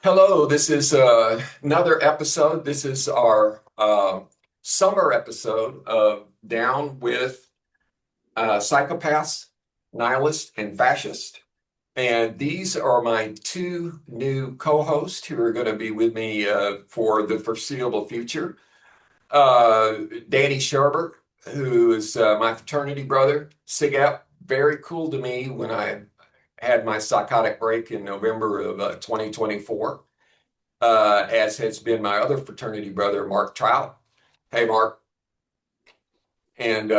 Hello, this is another episode. This is our summer episode of Down with Psychopaths, Nihilists, and Fascists. And these are my two new co-hosts who are going to be with me for the foreseeable future. Danny Sherbert, who is my fraternity brother. SIGAP, very cool to me when I had my psychotic break in November of 2024, as has been my other fraternity brother, Mark Trout. Hey, Mark. And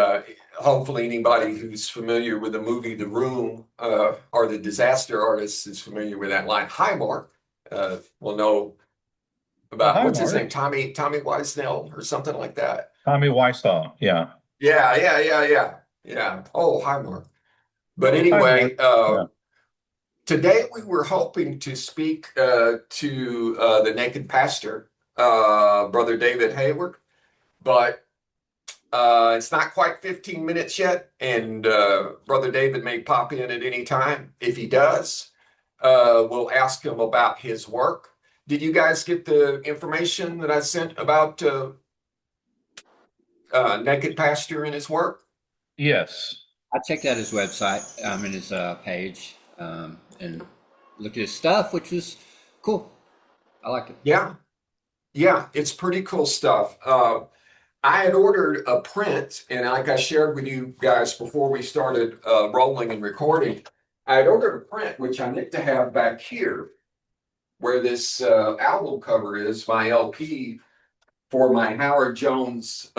hopefully, anybody who's familiar with the movie The Room or The Disaster Artist is familiar with that line. Hi, Mark. Will know Oh, about hi, what's his name, Mark. Tommy Wiseau or something like that. Tommy Wiseau. Yeah. Yeah. Oh, hi, Mark. But Hi, Mark. anyway, Yeah. today we were hoping to speak to the Naked Pastor, Brother David Hayward, but it's not quite 15 minutes yet, and Brother David may pop in at any time. If he does, we'll ask him about his work. Did you guys get the information that I sent about Naked Pastor and his work? Yes. I checked out his website, and his page, and looked at his stuff, which was cool. I liked it. Yeah, yeah, it's pretty cool stuff. I had ordered a print, and like I shared with you guys before we started rolling and recording, I had ordered a print, which I need to have back here, where this album cover is, my LP for my Howard Jones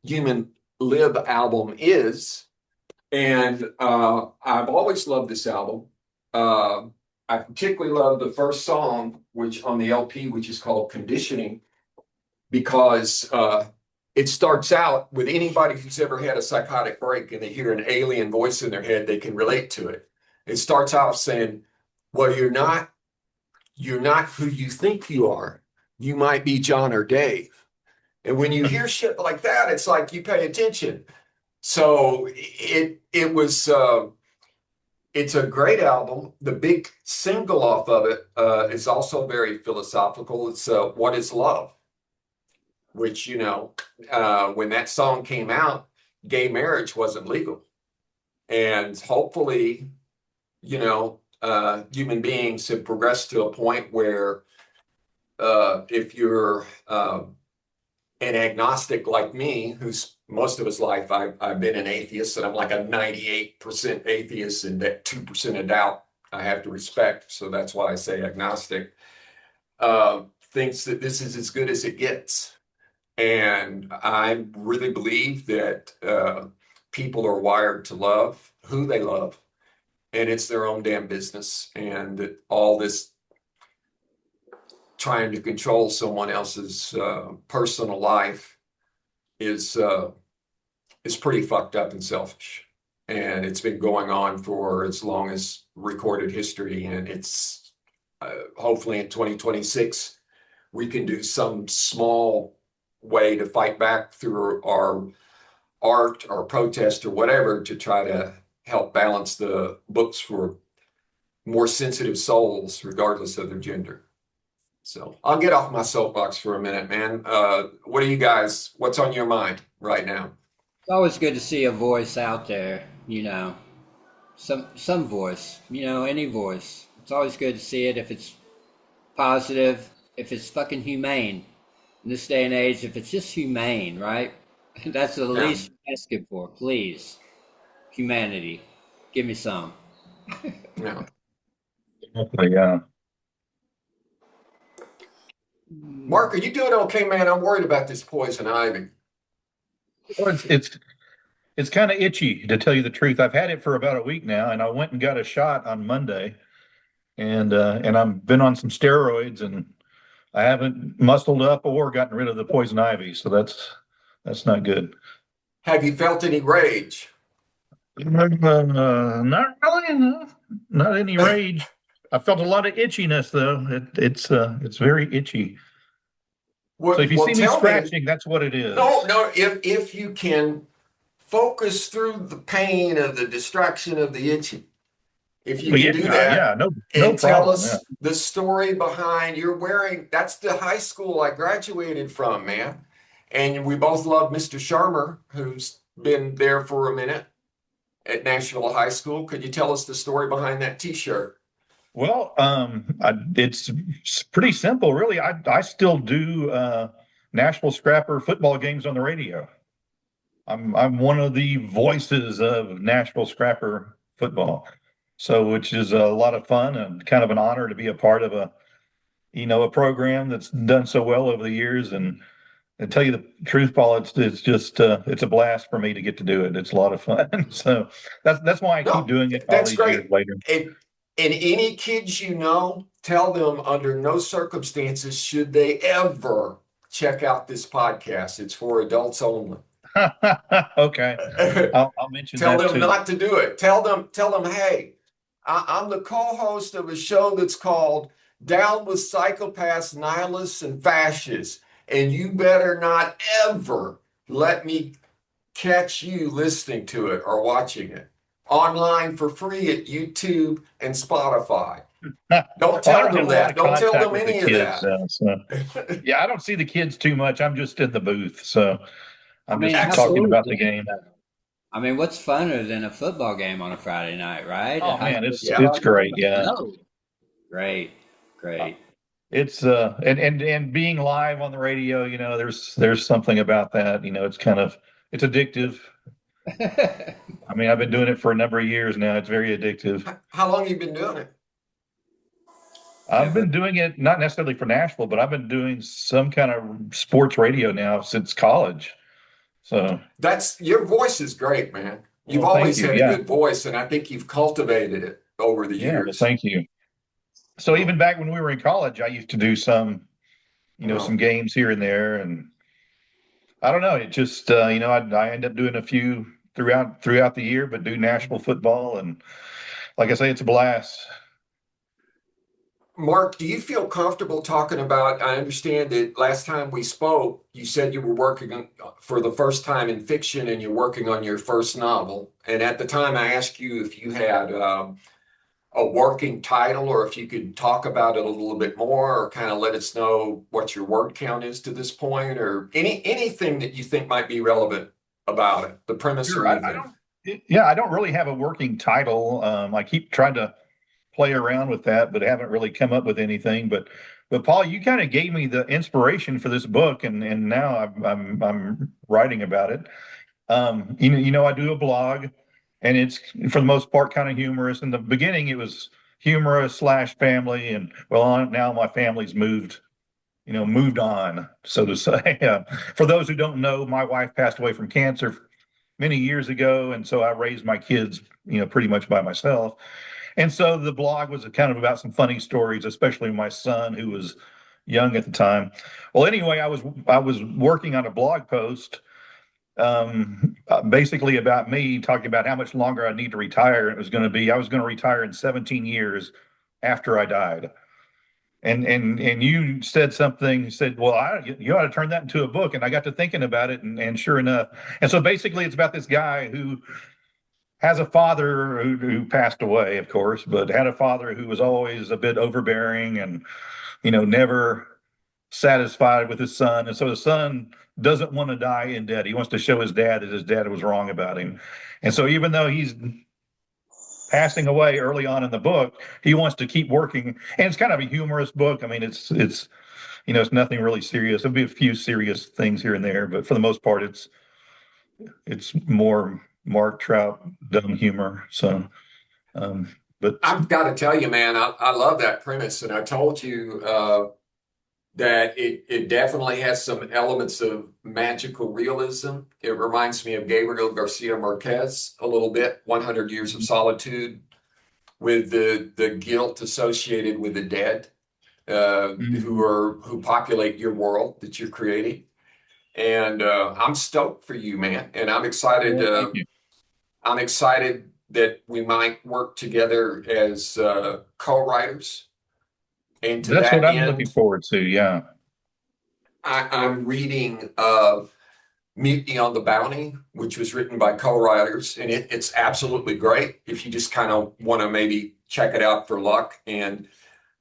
Human Lib album is. And I've always loved this album. Uh, I particularly love the first song, which on the LP, which is called Conditioning, because it starts out with anybody who's ever had a psychotic break and they hear an alien voice in their head, they can relate to it. It starts off saying, well, you're not who you think you are. You might be John or Dave. And when you hear shit like that, it's like you pay attention. So it's a great album. The big single off of it is also very philosophical. It's What is Love? Which, when that song came out, gay marriage wasn't legal. And hopefully, human beings have progressed to a point where if you're an agnostic like me, who's most of his life I've been an atheist, and I'm like a 98% atheist, and that 2% of doubt I have to respect. So that's why I say agnostic. Thinks that this is as good as it gets. And I really believe that people are wired to love who they love, and it's their own damn business. And that all this trying to control someone else's personal life is pretty fucked up and selfish. And it's been going on for as long as recorded history. And it's hopefully in 2026 we can do some small way to fight back through our art or protest or whatever to try to help balance the books for more sensitive souls, regardless of their gender. So I'll get off my soapbox for a minute, man. What's on your mind right now? It's always good to see a voice out there. Some voice. Any voice. It's always good to see it if it's positive, if it's fucking humane. In this day and age, if it's just humane, right? That's the Yeah, least I'm asking for. Please, humanity, give me some. yeah. Yeah. Mark, are you doing okay, man? I'm worried about this poison ivy. Well, it's kind of itchy to tell you the truth. I've had it for about a week now, and I went and got a shot on Monday, and I've been on some steroids, and I haven't muscled up or gotten rid of the poison ivy, so that's not good. Have you felt any rage? Not really, no. Not any rage. I felt a lot of itchiness though. It's very itchy. So Well, if you well, see me tell me. scratching, that's what it No, is. no. If you can focus through the pain of the distraction of the itching, if you Well, can yeah, do that, yeah, no, no and tell problem. Yeah. us the story behind you're wearing. That's the high school I graduated from, man. And we both love Mr. Sharmer, who's been there for a minute at Nashville High School. Could you tell us the story behind that T-shirt? Well, it's pretty simple, really. I still do Nashville Scrapper football games on the radio. I'm one of the voices of Nashville Scrapper football, so which is a lot of fun and kind of an honor to be a part of a program that's done so well over the years. And tell you the truth, Paul, it's just it's a blast for me to get to do it. It's a lot of fun. So that's why I keep No, doing it all that's these years great. later. And any kids you know, tell them under no circumstances should they ever check out this podcast. It's for adults only. Okay, I'll mention Tell that them too. not to do it. Tell them, hey, I'm the co-host of a show that's called Down with Psychopaths, Nihilists, and Fascists, and you better not ever let me catch you listening to it or watching it online for free at YouTube and Spotify. Don't Well, I tell don't them have a lot that. of Don't tell contact them with the any of kids, that. so yeah, I don't see the kids too much. I'm just in the booth, so I I'm mean, just how talking cool is Excellent. about the that, game. though? I mean, what's funner than a football game on a Friday night, right? A Oh high man, school it's Yeah. it's football game? great. Yeah, No. Great. Uh, Great. it's and being live on the radio, there's something about that. It's addictive. I mean, I've been doing it for a number of years now. It's very addictive. How long have you been doing it? I've Ever. been doing it not necessarily for Nashville, but I've been doing some kind of sports radio now since college. So, That's your voice is great, man. You've well, thank always you. had a Yeah. good voice, and I think you've cultivated it over the Yeah. Well, years. thank you. So even So, back when we were in college, I used to do some well, games here and there, and I don't know. It just, I end up doing a few throughout the year, but do Nashville football, and like I say, it's a blast. Mark, do you feel comfortable talking about? I understand that last time we spoke, you said you were working for the first time in fiction and you're working on your first novel. And at the time, I asked you if you had a working title or if you could talk about it a little bit more or kind of let us know what your word count is to this point or anything that you think might be relevant about it, the premise or Sure. I anything. don't, yeah, I don't really have a working title. I keep trying to play around with that, but haven't really come up with anything. But Paul, you kind of gave me the inspiration for this book, and now I'm writing about it. I do a blog, and it's for the most part kind of humorous. In the beginning, it was humorous slash family, and well, now my family's moved on, so to say. For those who don't know, my wife passed away from cancer many years ago, and so I raised my kids, pretty much by myself. And so the blog was kind of about some funny stories, especially my son, who was young at the time. Well, anyway, I was working on a blog post, basically about me talking about how much longer I need to retire. It was going to be I was going to retire in 17 years after I died. And you said something. You said, "Well, you ought to turn that into a book." And I got to thinking about it, and sure enough, and so basically, it's about this guy who has a father who passed away, of course, but had a father who was always a bit overbearing and never satisfied with his son. And so the son doesn't want to die in debt. He wants to show his dad that his dad was wrong about him. And so even though he's passing away early on in the book, he wants to keep working. And it's kind of a humorous book. I mean, it's nothing really serious. There'll be a few serious things here and there, but for the most part, it's more Mark Trout dumb humor. So, but I've got to tell you, man, I love that premise. And I told you that it definitely has some elements of magical realism. It reminds me of Gabriel Garcia Marquez a little bit, 100 Years of Solitude, with the guilt associated with the dead mhm. who populate your world that you're creating. And I'm stoked for you, man. And I'm excited. Well, thank you. I'm excited that we might work together as co-writers. And to That's what that I'm looking end, forward to. Yeah. I'm reading Mutiny on the Bounty, which was written by co-writers, and it's absolutely great. If you just kind of want to maybe check it out for luck. And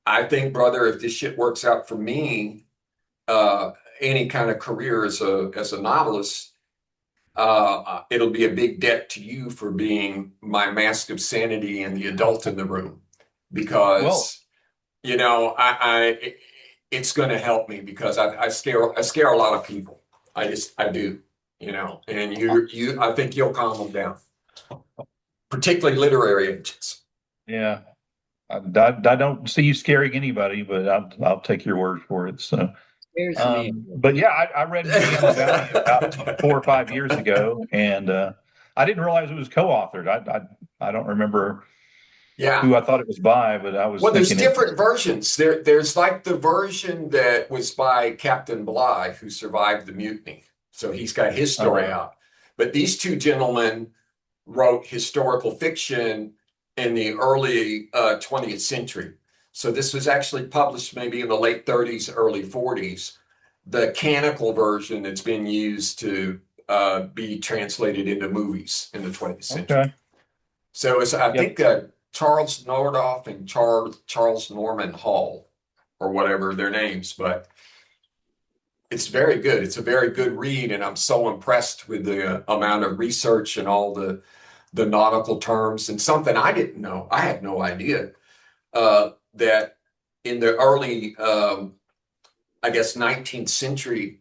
I think, brother, if this shit works out for me, uh, any kind of career as a novelist, it'll be a big debt to you for being my mask of sanity and the adult in the room, Well, because it's going to help me because I scare a lot of people. I do, and I think you'll calm them down, particularly literary agents. yeah, I don't see you scaring anybody, but I'll take your word for it. So, Scares me. but yeah, I read Beyond the Bounty about 4 or 5 years ago, and I didn't realize it was co-authored. I don't remember Yeah. who I thought it was by, but I was Well, there's thinking it. different versions. There's like the version that was by Captain Bligh, who survived the mutiny. So he's got his story Uh, out. But these two gentlemen wrote historical fiction in the early 20th century. So this was actually published maybe in the late 30s, early 40s. The canonical version that's been used to be translated into movies in the 20th century. okay. So it's, I Yep. think, Charles Nordhoff and Charles Norman Hall, or whatever their names, but it's very good. It's a very good read, and I'm so impressed with the amount of research and all the nautical terms, and something I didn't know. I had no idea that in the early, I guess, 19th century,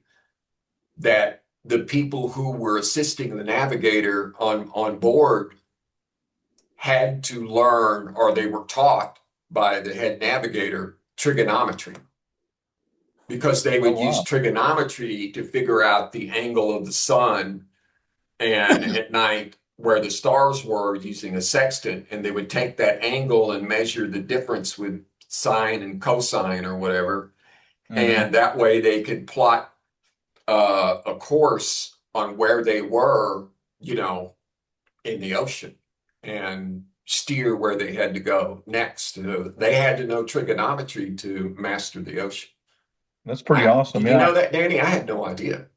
that the people who were assisting the navigator on board had to learn, or they were taught by the head navigator, trigonometry, because they Oh would use wow. trigonometry to figure out the angle of the sun, and at night where the stars were, using a sextant, and they would take that angle and measure the difference with sine and cosine or whatever, Hmm. and that way they could plot a course on where they were, in the ocean, and steer where they had to go next. They had to know trigonometry to master the ocean. That's pretty awesome. Did you Yeah. know that, Danny? I had no idea.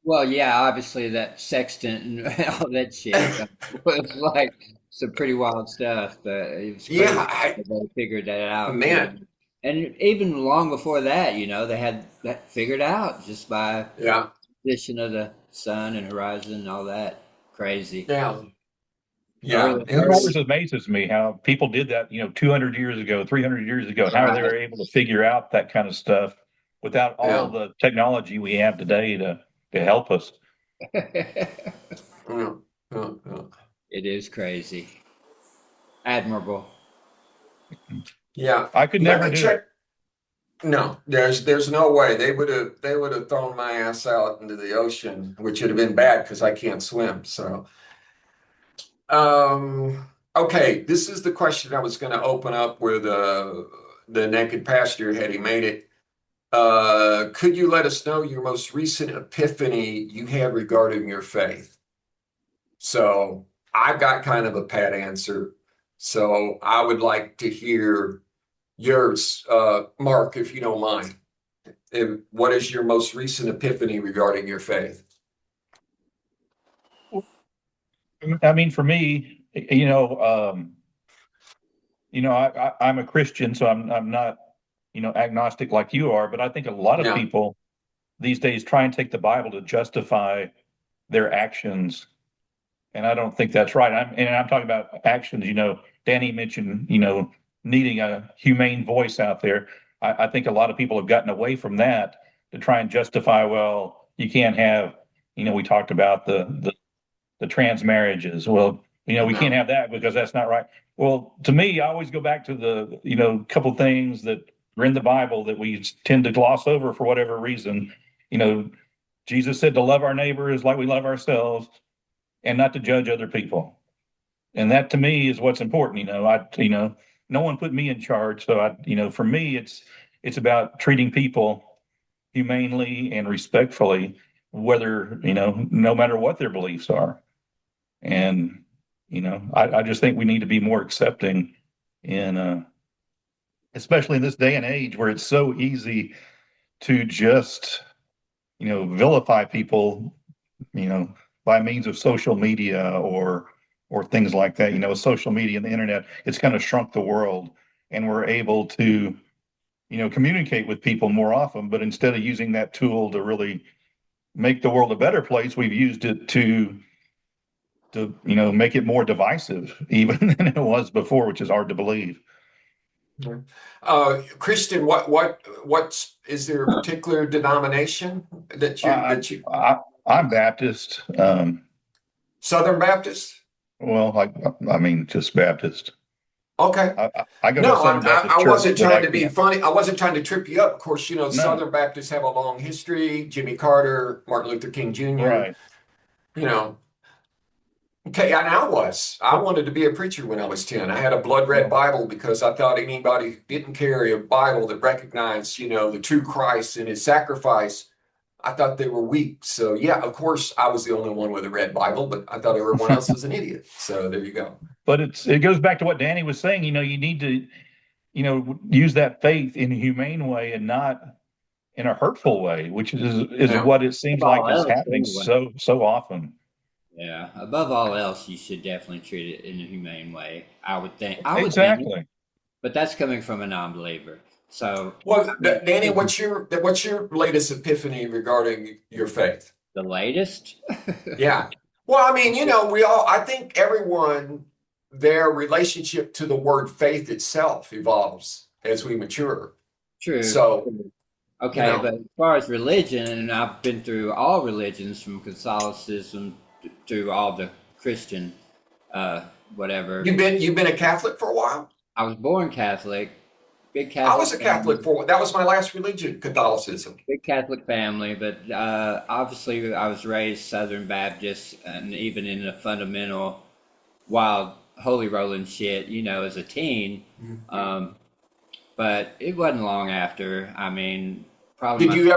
Well, yeah, obviously that sextant and all that shit was like some pretty wild stuff. It was Yeah, crazy that they figured that out, man. And even long before that, they had that figured out just by Yeah, position of the sun and horizon and all that. Crazy. yeah, yeah. Early, And it always early, amazes me how people did that, 200 years ago, 300 years ago, and how they right. were able to figure out that kind of stuff without all Yeah, the technology we have today to help us. yeah, yeah, yeah. It is crazy. Admirable. Yeah. I could Let never me do it. check. No, there's no way they would have thrown my ass out into the ocean, which would have been bad because I can't swim. So, okay, this is the question I was going to open up with the naked pastor had he made it. Could you let us know your most recent epiphany you had regarding your faith? So I've got kind of a pat answer. So I would like to hear yours, Mark, if you don't mind. What is your most recent epiphany regarding your faith? I mean, for me, I'm a Christian, so I'm not, agnostic like you are, but I think a lot of Yeah, people these days try and take the Bible to justify their actions. And I don't think that's right. I'm talking about actions. Danny mentioned, needing a humane voice out there. I think a lot of people have gotten away from that to try and justify, well, you can't have, we talked about the trans marriages. Well, we can't no, have that because that's not right. Well, to me, I always go back to the, couple things that are in the Bible that we tend to gloss over for whatever reason. You know, Jesus said to love our neighbors like we love ourselves and not to judge other people. And that to me is what's important. No one put me in charge. So for me, it's about treating people humanely and respectfully, whether, no matter what their beliefs are. And, I just think we need to be more accepting in, especially in this day and age where it's so easy to just, vilify people, you know, by means of social media or or things like that. Social media and the internet, it's kind of shrunk the world, and we're able to, communicate with people more often. But instead of using that tool to really make the world a better place, we've used it to make it more divisive even than it was before, which is hard to believe. Christian, what's is there a particular denomination that you I, that you I'm Baptist. Southern Baptist? Well, I mean, just Baptist. Okay. I go to a No, Southern Baptist I church, wasn't but trying I to be can't. funny. I wasn't trying to trip you up. Of course, No, Southern Baptists have a long history. Jimmy Carter, Martin Luther King Jr. right. You know, okay, and I wanted to be a preacher when I was 10. I had a blood red Well, Bible because I thought anybody who didn't carry a Bible that recognized, the true Christ and his sacrifice, I thought they were weak. So yeah, of course, I was the only one with a red Bible, but I thought everyone else was an idiot. So there you go. but it goes back to what Danny was saying. You need to, use that faith in a humane way and not in a hurtful way, which is Yeah. what it seems Above like all is else, happening anyway. so often. Yeah. Above all else, you should definitely treat it in a humane way. I would think. I would think, Exactly. but that's coming from a non-believer. So, I Well, mean, Danny, what's your latest epiphany regarding your faith? the latest. Yeah. Well, I mean, I think everyone, their relationship to the word faith itself evolves as we mature. True. So, you Okay, know, but as far as religion, and I've been through all religions from Catholicism to all the Christian, uh, whatever. you've been a Catholic for a while? I was born Catholic, big I was Catholic a family, Catholic that was my last religion, Catholicism. big Catholic family, but obviously I was raised Southern Baptist, and even in the fundamental wild holy rolling shit, as a teen. Um, but it wasn't long after. I mean, probably Did my you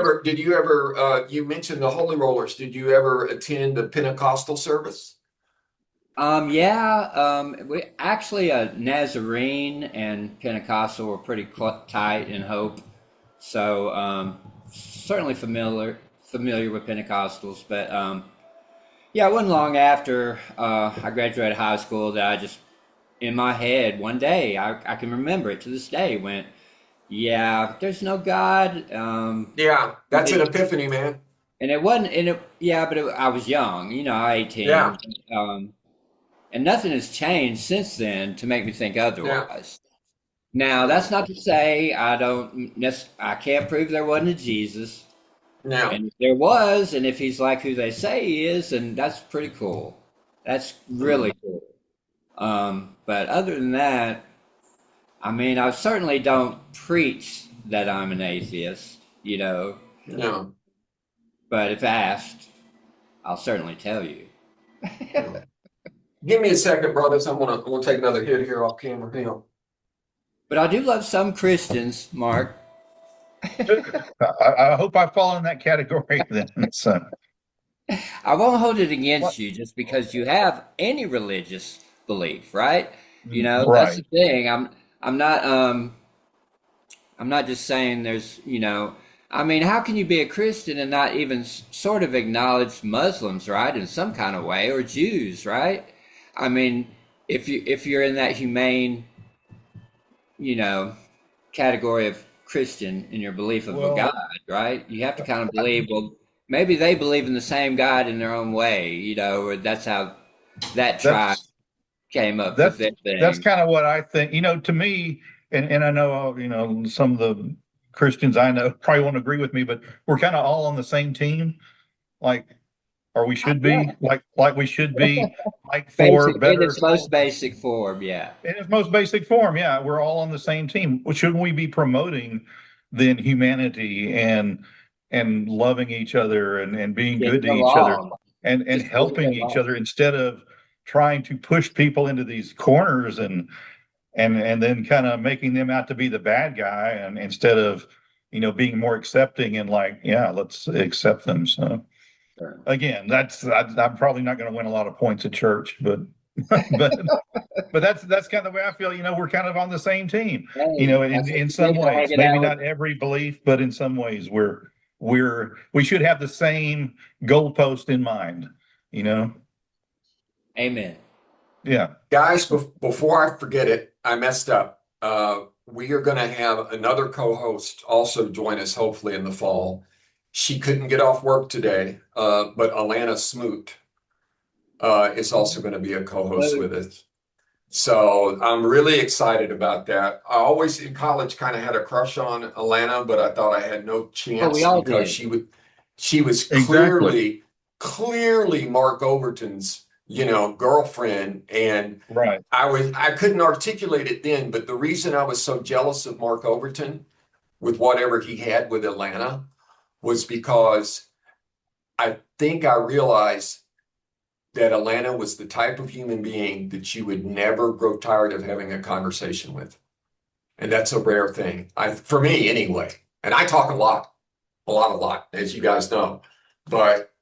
ever, you mentioned the Holy Rollers. Did you ever attend a Pentecostal service? Yeah, we actually Nazarene and Pentecostal were pretty tight in Hope, so certainly familiar with Pentecostals. But yeah, it wasn't long after I graduated high school that I just in my head one day I can remember it to this day went, yeah, there's no God. Yeah, that's an It, epiphany, man. and it wasn't, and it yeah, but I was young, 18. Yeah, And nothing has changed since then to make me think yeah, otherwise. Now, that's not to say I can't prove there wasn't a Jesus. yeah. And if there was, and if he's like who they say he is, then that's pretty cool. That's really cool. But other than that, I mean, I certainly don't preach that I'm an atheist, Yeah. but if asked, I'll certainly tell you. Yeah. Give me a second, brothers. I'm gonna take another hit here off camera. Hang on. But I do love some Christians, Mark. I hope I fall in that category then. So, I won't hold it what? against you just because you have any religious belief, right? That's Right. the thing. I'm not just saying I mean, how can you be a Christian and not even sort of acknowledge Muslims, right, in some kind of way, or Jews, right? I mean, if you're in that humane, you know, category of Christian in your belief of a God, Well, right? You have to kind of believe, well, maybe they believe in the same God in their own way, or that's how that tribe that's came up with that's their that's thing. kind of what I think. To me, and I know, some of the Christians I know probably won't agree with me, but we're kind of all on the same team. Like, or we should Yeah. be like we should be, like, for Basic in better its most basic form, yeah. in its most basic form. Yeah, we're all on the same team. Well, shouldn't we be promoting then humanity and loving each other and being good Getting to each other along. and Just getting helping each along. other instead of trying to push people into these corners and then kind of making them out to be the bad guy, and instead of being more accepting and like, yeah, let's accept them. So Sure. again, I'm probably not going to win a lot of points at church, but but that's kind of the way I feel. We're kind of on the same team. Hey, that's what In you some get for ways, hanging maybe out with. not every belief, but in some ways, we should have the same goalpost in mind. You know. Amen. Yeah. Guys, before I forget it, I messed up. We are going to have another co-host also join us, hopefully in the fall. She couldn't get off work today, but Alana Smoot is also going to be a co-host So, with us. So I'm really excited about that. I always in college kind of had a crush on Alana, but I thought I had no well, we chance all because did. she was Exactly. clearly Mark Overton's, girlfriend. And Right. I couldn't articulate it then, but the reason I was so jealous of Mark Overton with whatever he had with Atlanta was because I think I realized that Atlanta was the type of human being that you would never grow tired of having a conversation with. And that's a rare thing. For me anyway. And I talk a lot, as you guys know. But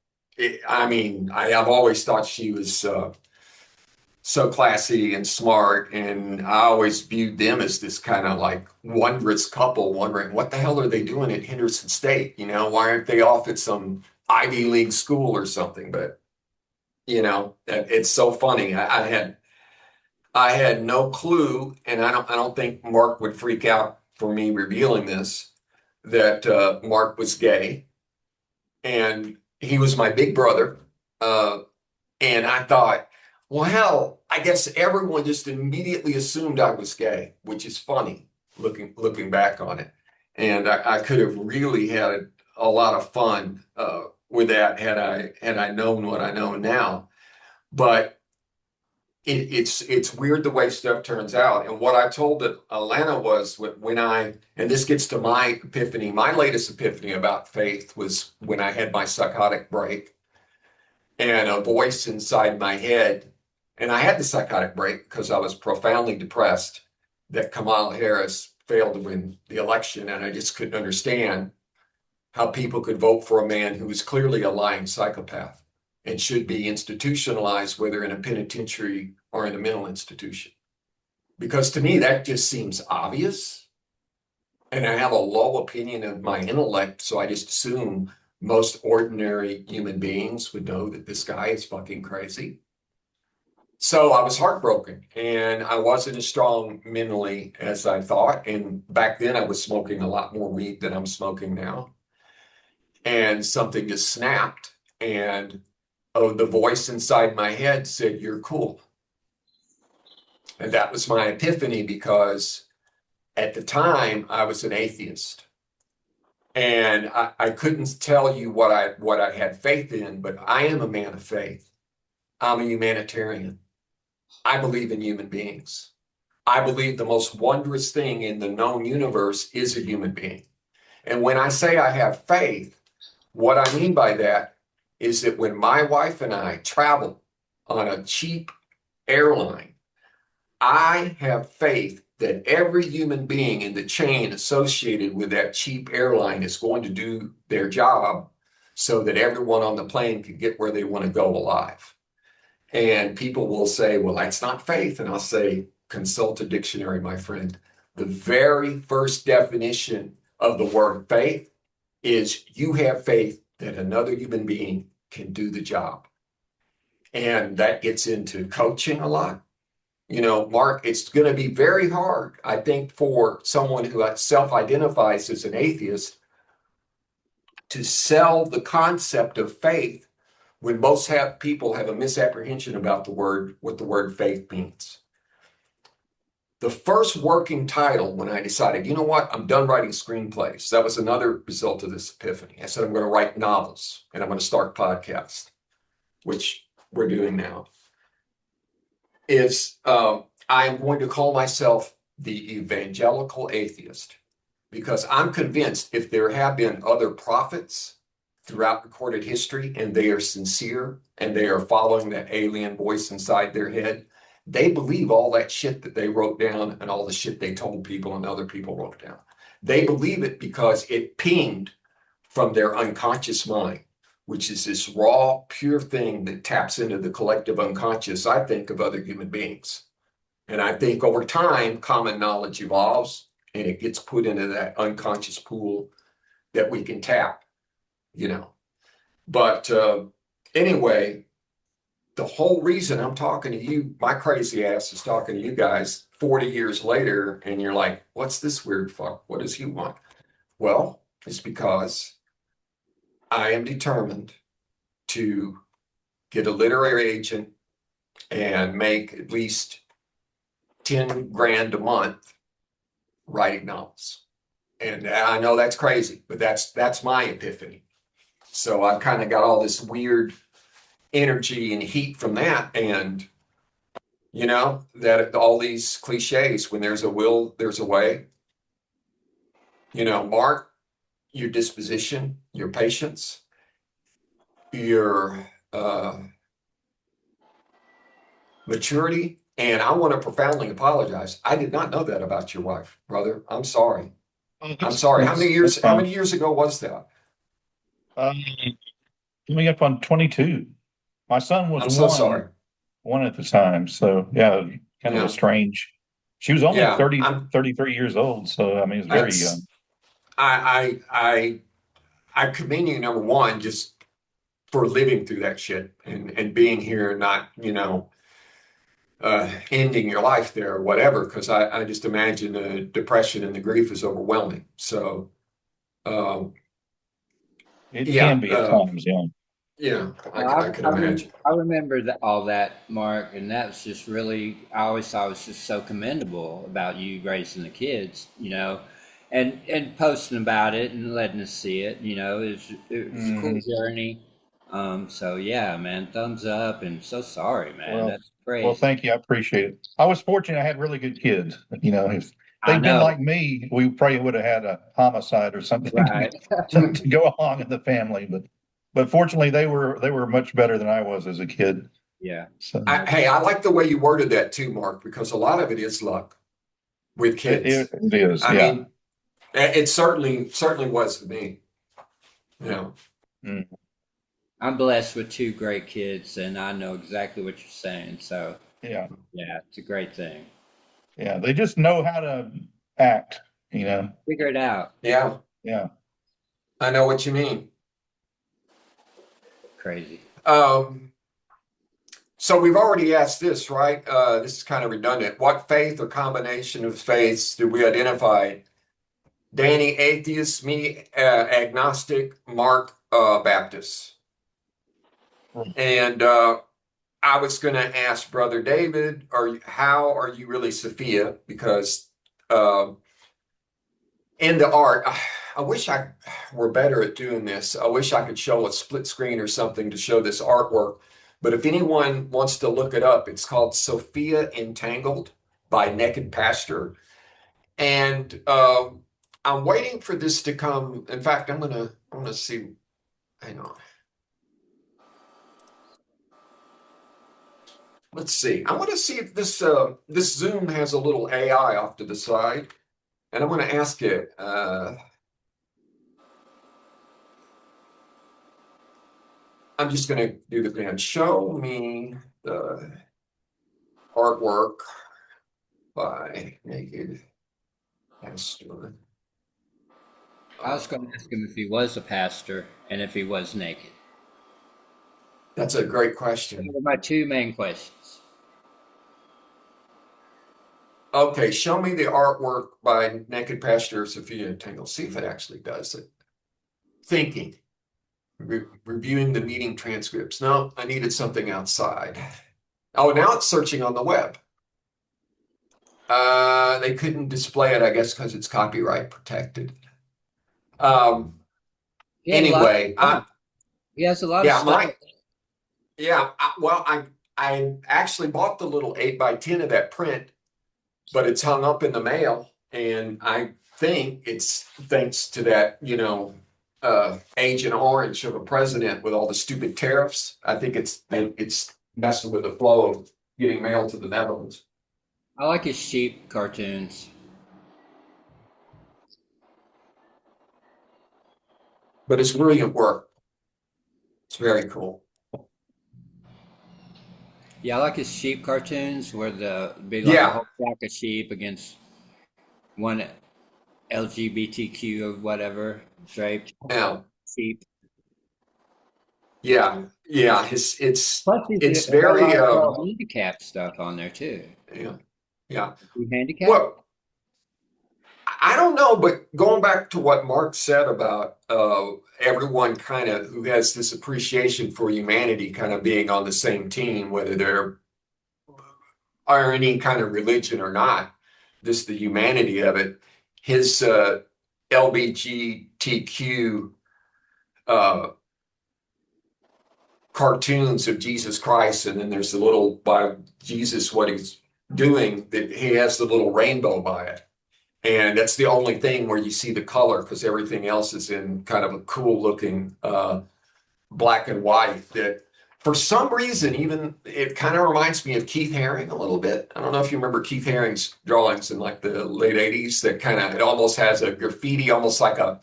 I've always thought she was so classy and smart, and I always viewed them as this kind of like wondrous couple, wondering what the hell are they doing at Henderson State? Why aren't they off at some Ivy League school or something? But it's so funny. I had no clue, and I don't think Mark would freak out for me revealing this, that Mark was gay, and he was my big brother. Uh, and I thought, well, hell, I guess everyone just immediately assumed I was gay, which is funny looking back on it. And I could have really had a lot of fun with that had I known what I know now. But it's weird the way stuff turns out. And what I told Alana was and this gets to my epiphany, my latest epiphany about faith was when I had my psychotic break and a voice inside my head. And I had the psychotic break because I was profoundly depressed that Kamala Harris failed to win the election. And I just couldn't understand how people could vote for a man who was clearly a lying psychopath and should be institutionalized, whether in a penitentiary or in a mental institution. Because to me, that just seems obvious. And I have a low opinion of my intellect, so I just assume most ordinary human beings would know that this guy is fucking crazy. So I was heartbroken and I wasn't as strong mentally as I thought. And back then I was smoking a lot more weed than I'm smoking now. And something just snapped. And the voice inside my head said, "You're cool." And that was my epiphany because at the time I was an atheist. And I couldn't tell you what I had faith in, but I am a man of faith. I'm a humanitarian. I believe in human beings. I believe the most wondrous thing in the known universe is a human being. And when I say I have faith, what I mean by that is that when my wife and I travel on a cheap airline, I have faith that every human being in the chain associated with that cheap airline is going to do their job so that everyone on the plane can get where they want to go alive. And people will say, well, that's not faith. And I'll say, consult a dictionary, my friend. The very first definition of the word faith is you have faith that another human being can do the job. And that gets into coaching a lot. Mark, it's going to be very hard, I think, for someone who self-identifies as an atheist to sell the concept of faith when people have a misapprehension about what the word faith means. The first working title when I decided, you know what, I'm done writing screenplays. That was another result of this epiphany. I said, I'm going to write novels and I'm going to start podcasts, which we're doing now. I'm going to call myself the evangelical atheist because I'm convinced if there have been other prophets throughout recorded history and they are sincere and they are following that alien voice inside their head, they believe all that shit that they wrote down and all the shit they told people and other people wrote down. They believe it because it pinged from their unconscious mind, which is this raw, pure thing that taps into the collective unconscious, I think, of other human beings. And I think over time, common knowledge evolves and it gets put into that unconscious pool that we can tap. you know. But anyway, the whole reason I'm talking to you, my crazy ass is talking to you guys 40 years later, and you're like, what's this weird fuck? What does he want? Well, it's because I am determined to get a literary agent and make at least 10 grand a month writing novels. And I know that's crazy, but that's my epiphany. So I've kind of got all this weird energy and heat from that. And that all these cliches, when there's a will, there's a way. Mark, your disposition, your patience, your maturity. And I want to profoundly apologize. I did not know that about your wife, brother. I'm sorry. Oh, I'm sorry. that's How fine. many years ago was that? Um, Coming up on 22. My son was I'm so sorry. one at the time. So yeah, kind of a Yeah. strange. She was only Yeah. 33 years old. So I mean, it's very young. That's I commend you, number one, just for living through that shit and being here and not, ending your life there or whatever, because I just imagine the depression and the grief is overwhelming. So, um, It yeah, can be at times. Yeah. yeah, No, I can imagine. I remember all that, Mark, and that was just really, I always thought it was just so commendable about you raising the kids, and posting about it and letting us see it, it was a cool Hmm. journey. So yeah, man, thumbs up, and so sorry, man. Well, That's well, crazy. thank you. I appreciate it. I was fortunate. I had really good kids. If I they'd been know, like me, we probably would have had a homicide or something right? to go along in the family. But fortunately, they were much better than I was as a kid. Yeah. So No, Hey, I like the way you worded that too, Mark, because a lot of it is luck with it, kids. it, it is. I Yeah. mean, it certainly was for me. You know, Mm, I'm blessed with two great kids, and I know exactly what you're saying. So yeah. yeah, it's a great thing. Yeah. They just know how to act. You know. Figure it out. yeah, Yeah. I know what you mean. Crazy. Um, So we've already asked this, right? This is kind of redundant. What faith or combination of faiths do we identify? Danny, atheist, me, agnostic, Mark, Baptist. And I was going to ask Brother David, how are you really Sophia? Because uh, in the art, I wish I were better at doing this. I wish I could show a split screen or something to show this artwork. But if anyone wants to look it up, it's called Sophia Entangled by NakedPASTOR. And I'm waiting for this to come. In fact, I'm gonna see. Hang on. Let's see. I want to see if this Zoom has a little AI off to the side, and I'm going to ask it. I'm just going to do the command. Show me the artwork by Naked Pastor. I was going to ask him if he was a pastor and if he was naked. That's a great Those question. are my two main questions. Okay, show me the artwork by Naked Pastor Sophia Tangle. See if it actually does it. Thinking, reviewing the meeting transcripts. No, I needed something outside. Oh, now it's searching on the web. They couldn't display it, I guess, because it's copyright protected. Um, He had a lot of anyway, stuff. He has a lot of yeah, stuff. I actually bought the little 8x10 of that print, but it's hung up in the mail, and I think it's thanks to that, Agent Orange of a president with all the stupid tariffs. I think it's messing with the flow of getting mail to the Netherlands. I like his sheep cartoons. But it's brilliant work. It's very cool. Yeah, I like his sheep cartoons where the be like a Yeah, whole flock of sheep against one LGBTQ or whatever draped yeah. sheep. Yeah, yeah. Plus, he's It's got a very lot of handicap stuff on there too. yeah, yeah. You handicap? Well, I don't know, but going back to what Mark said about everyone kind of who has this appreciation for humanity kind of being on the same team, whether they're are any kind of religion or not, just the humanity of it. His LBGTQ uh, cartoons of Jesus Christ, and then there's the little by Jesus what he's doing that he has the little rainbow by it. And that's the only thing where you see the color because everything else is in kind of a cool looking black and white that for some reason even it kind of reminds me of Keith Haring a little bit. I don't know if you remember Keith Haring's drawings in like the late 80s that kind of it almost has a graffiti, almost like a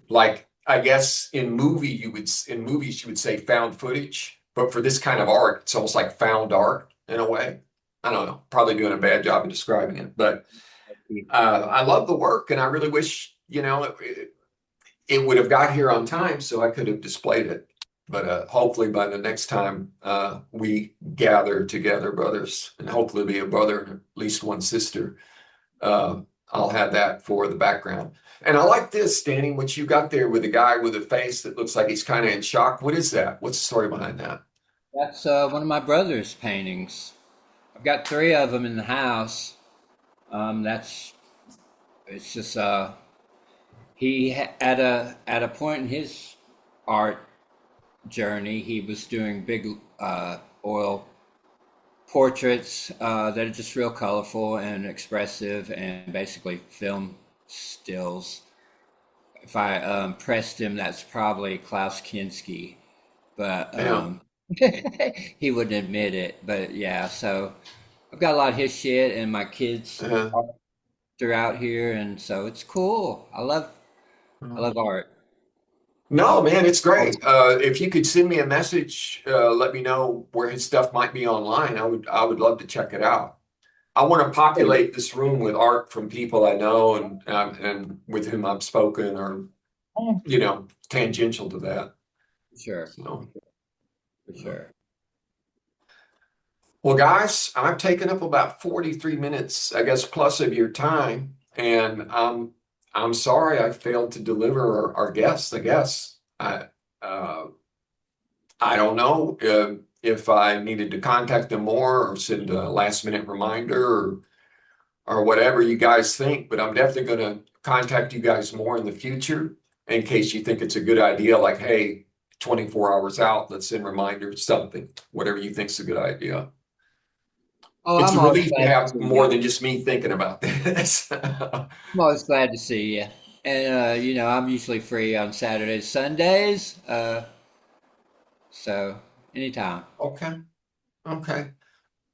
like I guess in movies you would say found footage, but for this kind of art, it's almost like found art in a way. I don't know, probably doing a bad job of describing it, but I love the work, and I really wish it would have got here on time so I could have displayed it. But hopefully by the next time we gather together, brothers, and hopefully be a brother and at least one sister, uh, I'll have that for the background. And I like this, Danny, what you got there with the guy with a face that looks like he's kind of in shock. What is that? What's the story behind that? That's one of my brother's paintings. I've got three of them in the house. That's it's just at a point in his art journey, he was doing big oil portraits that are just real colorful and expressive, and basically film stills. If I pressed him, that's probably Klaus Kinski, but Yeah. he wouldn't admit it. But yeah, so I've got a lot of his shit and my kids Uh, throughout here, and so it's cool. I love art. no, man, it's Always. great. If you could send me a message, let me know where his stuff might be online. I would love to check it out. I want to populate this room with art from people I know and with whom I've spoken or Oh, tangential to that. For sure, So, for you know. sure. Well, guys, I've taken up about 43 minutes, I guess, plus of your time, and I'm sorry I failed to deliver our guests. I guess uh, I don't know if I needed to contact them more or send a last minute reminder or whatever you guys think, but I'm definitely going to contact you guys more in the future in case you think it's a good idea. Like, hey, 24 hours out, let's send reminders, something, whatever you think's a good idea. Oh, It's I'm a always relief to glad to have see more you. than just me thinking about this. I'm always glad to see you. And I'm usually free on Saturdays, Sundays. So anytime. Okay, okay.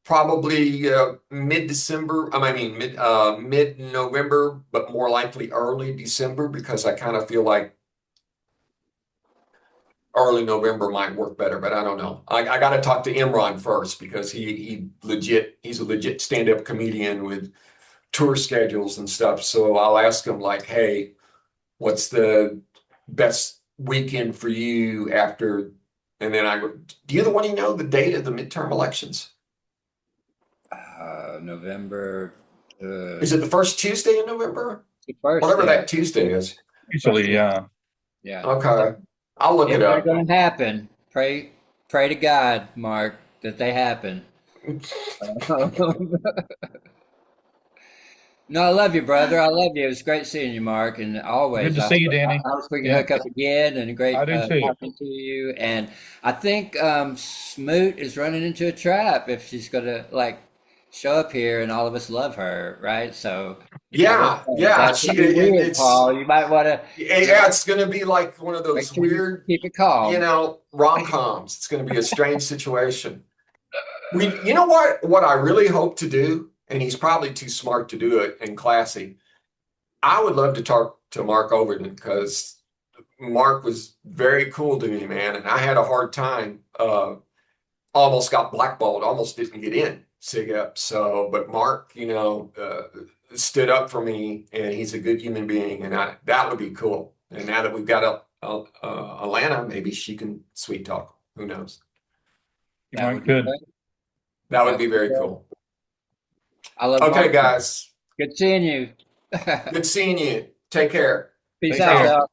Probably mid-December. I mean mid-November, but more likely early December because I kind of feel like early November might work better, but I don't know. I got to talk to Imran first because he's a legit stand-up comedian with tour schedules and stuff. So I'll ask him like, hey, what's the best weekend for you after? And then I go, do you the one you know the date of the midterm elections? November Is it the first Tuesday in November? the first, Whatever yeah. that Tuesday is. First usually, Tuesday. yeah. Yeah. Okay. I'll look it If they're up. gonna happen, pray to God, Mark, that they happen. No, I love you, brother. I love you. It was great seeing you, Mark, and Good always. to see you, Danny. I hope we can Yeah, hook up again. And I great do too. talking to you. And I think Smoot is running into a trap if she's gonna like show up here, and all of us love her, right? So I don't Yeah, know. yeah. That could be weird, It's Paul. You might want to yeah, it's gonna be like one of make those sure you weird, keep it calm. rom-coms. It's gonna be a strange situation. You know what I really hope to do, and he's probably too smart to do it and classy. I would love to talk to Mark Overton because Mark was very cool to me, man, and I had a hard time. Almost got blackballed, almost didn't get in SIGEP. So, but Mark, stood up for me, and he's a good human being, and that would be cool. And now that we've got Alana, maybe she can sweet talk. Who knows? You That might would be could. great. That would That be would be very great. cool. I love Okay, watching. guys. Good seeing you. Good seeing you. Take care. Peace Take out, care. Doc.